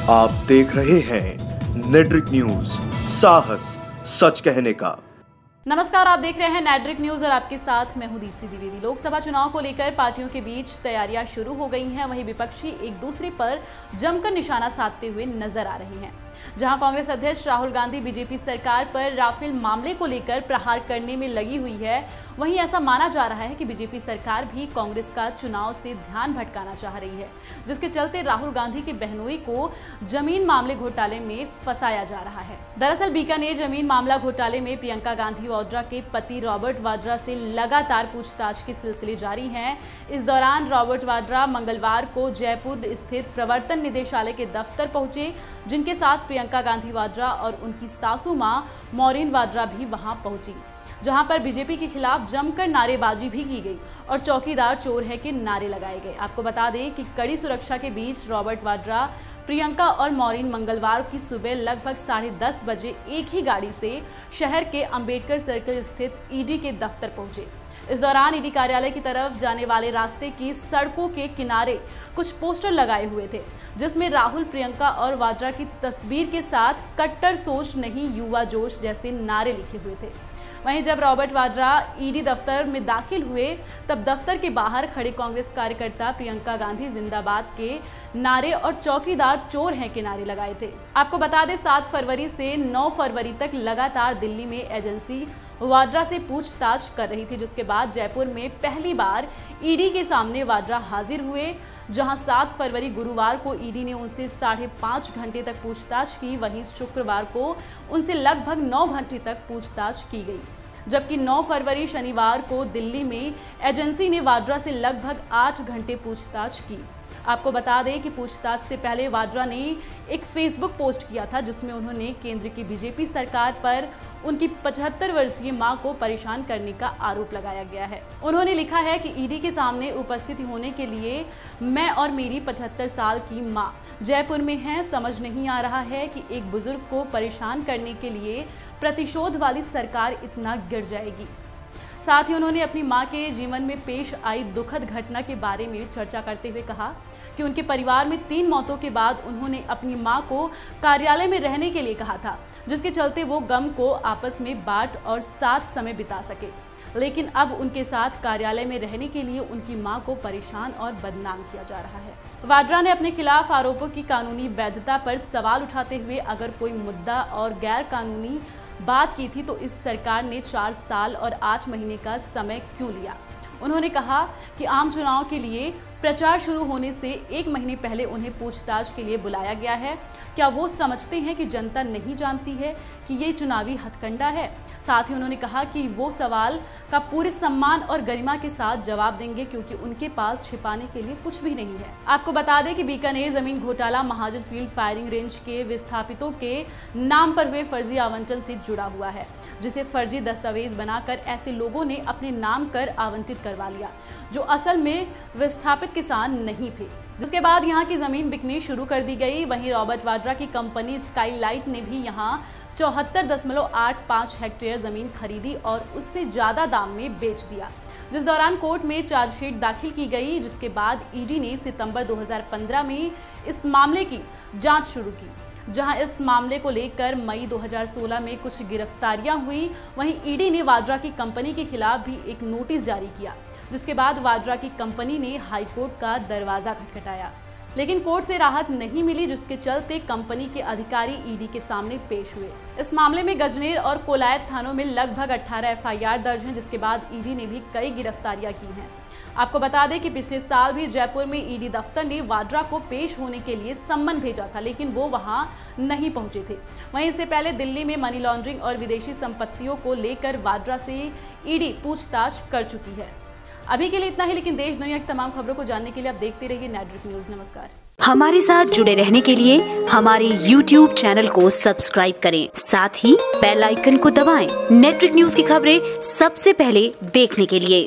आप देख रहे हैं नेट्रिक न्यूज, साहस सच कहने का। नमस्कार, आप देख रहे हैं नेट्रिक न्यूज और आपके साथ मैं हूं दीप्ति द्विवेदी। लोकसभा चुनाव को लेकर पार्टियों के बीच तैयारियां शुरू हो गई हैं। वहीं विपक्षी एक दूसरे पर जमकर निशाना साधते हुए नजर आ रहे हैं। जहां कांग्रेस अध्यक्ष राहुल गांधी बीजेपी सरकार पर राफेल मामले को लेकर प्रहार करने में लगी हुई है, वहीं ऐसा माना जा रहा है कि बीजेपी सरकार भी कांग्रेस का चुनाव से ध्यान भटकाना चाह रही है, जिसके चलते राहुल गांधी के बहनोई को जमीन मामले घोटाले में फंसाया जा रहा है। दरअसल बीकानेर जमीन मामला घोटाले में प्रियंका गांधी वाड्रा के पति रॉबर्ट वाड्रा से लगातार पूछताछ के सिलसिले जारी हैं। इस दौरान रॉबर्ट वाड्रा मंगलवार को जयपुर स्थित प्रवर्तन निदेशालय के दफ्तर पहुंचे, जिनके साथ प्रियंका गांधी वाड्रा और उनकी सासू मां मौरीन वाड्रा भी वहां पहुंची, जहां पर बीजेपी के खिलाफ जमकर नारेबाजी भी की गई और चौकीदार चोर है के नारे लगाए गए। आपको बता दें कि कड़ी सुरक्षा के बीच रॉबर्ट वाड्रा, प्रियंका और मौरीन मंगलवार की सुबह लगभग 10:30 बजे एक ही गाड़ी से शहर के अंबेडकर सर्कल स्थित ईडी के दफ्तर पहुंचे। इस दौरान ईडी कार्यालय की तरफ जाने वाले रास्ते की सड़कों के किनारे कुछ पोस्टर लगाए हुए थे, जिसमें राहुल, प्रियंका और वाड्रा की तस्वीर के साथ कट्टर सोच नहीं युवा जोश जैसे नारे लिखे हुए थे। वहीं जब रॉबर्ट वाड्रा ईडी दफ्तर में दाखिल हुए, तब दफ्तर के बाहर खड़े कांग्रेस कार्यकर्ता प्रियंका गांधी जिंदाबाद के नारे और चौकीदार चोर हैं के नारे लगाए थे। आपको बता दें 7 फरवरी से 9 फरवरी तक लगातार दिल्ली में एजेंसी वाड्रा से पूछताछ कर रही थी, जिसके बाद जयपुर में पहली बार ईडी के सामने वाड्रा हाजिर हुए, जहां 7 फरवरी गुरुवार को ईडी ने उनसे 5.5 घंटे तक पूछताछ की। वहीं शुक्रवार को उनसे लगभग 9 घंटे तक पूछताछ की गई, जबकि 9 फरवरी शनिवार को दिल्ली में एजेंसी ने वाड्रा से लगभग 8 घंटे पूछताछ की। आपको बता दें कि पूछताछ से पहले वाड्रा ने एक फेसबुक पोस्ट किया था, जिसमें उन्होंने केंद्र की बीजेपी सरकार पर उनकी 75 वर्षीय मां को परेशान करने का आरोप लगाया गया है। उन्होंने लिखा है कि ईडी के सामने उपस्थित होने के लिए मैं और मेरी 75 साल की मां जयपुर में हैं। समझ नहीं आ रहा है कि एक बुजुर्ग को परेशान करने के लिए प्रतिशोध वाली सरकार इतना गिर जाएगी। साथ ही उन्होंने अपनी मां के जीवन में पेश आई दुखद घटना के बारे में चर्चा करते हुए कहा कि उनके परिवार में 3 मौतों के बाद उन्होंने अपनी मां को कार्यालय में रहने के लिए कहा था, जिसके चलते वो गम को आपस में बांट और साथ समय बिता सके। लेकिन अब उनके साथ कार्यालय में रहने के लिए उनकी मां को परेशान और बदनाम किया जा रहा है। वाड्रा ने अपने खिलाफ आरोपों की कानूनी वैधता पर सवाल उठाते हुए अगर कोई मुद्दा और गैर कानूनी बात की थी तो इस सरकार ने 4 साल और 8 महीने का समय क्यों लिया। उन्होंने कहा कि आम चुनाव के लिए प्रचार शुरू होने से 1 महीने पहले उन्हें पूछताछ के लिए बुलाया गया है। क्या वो समझते हैं कि जनता नहीं जानती है कि ये चुनावी हथकंडा है? साथ ही उन्होंने कहा कि वो सवाल का पूरे सम्मान और गरिमा के साथ जवाब देंगे, क्योंकि उनके पास छिपाने के लिए कुछ भी नहीं है। आपको बता दें कि बीकानेर जमीन घोटाला महाजन फील्ड फायरिंग रेंज के विस्थापितों के नाम पर हुए फर्जी आवंटन से जुड़ा हुआ है, जिसे फर्जी दस्तावेज बनाकर ऐसे लोगों ने अपने नाम कर आवंटित करवा लिया, जो असल में विस्थापित किसान नहीं थे, जिसके बाद यहाँ की जमीन बिकनी शुरू कर दी गई। वहीं रॉबर्ट वाड्रा की कंपनी स्काईलाइट ने भी यहाँ 74.85 हेक्टेयर जमीन खरीदी और उससे ज्यादा दाम में बेच दिया, जिस दौरान कोर्ट में चार्जशीट दाखिल की गई, जिसके बाद ईडी ने सितंबर 2015 में इस मामले की जांच शुरू की, जहां इस मामले को लेकर मई 2016 में कुछ गिरफ्तारियां हुई। वहीं ईडी ने वाड्रा की कंपनी के खिलाफ भी एक नोटिस जारी किया, जिसके बाद वाड्रा की कंपनी ने हाईकोर्ट का दरवाजा खटखटाया, लेकिन कोर्ट से राहत नहीं मिली, जिसके चलते कंपनी के अधिकारी ईडी के सामने पेश हुए। इस मामले में गजनेर और कोलायत थानों में लगभग 18 एफआईआर दर्ज हैं, जिसके बाद ईडी ने भी कई गिरफ्तारियां की हैं। आपको बता दें कि पिछले साल भी जयपुर में ईडी दफ्तर ने वाड्रा को पेश होने के लिए सम्मन भेजा था, लेकिन वो वहां नहीं पहुंचे थे। वहीं इससे पहले दिल्ली में मनी लॉन्ड्रिंग और विदेशी संपत्तियों को लेकर वाड्रा से ईडी पूछताछ कर चुकी है। अभी के लिए इतना ही, लेकिन देश दुनिया की तमाम खबरों को जानने के लिए आप देखते रहिए नेट्रिक न्यूज। नमस्कार। हमारे साथ जुड़े रहने के लिए हमारे YouTube चैनल को सब्सक्राइब करें, साथ ही बेल आइकन को दबाएं। नेट्रिक न्यूज की खबरें सबसे पहले देखने के लिए।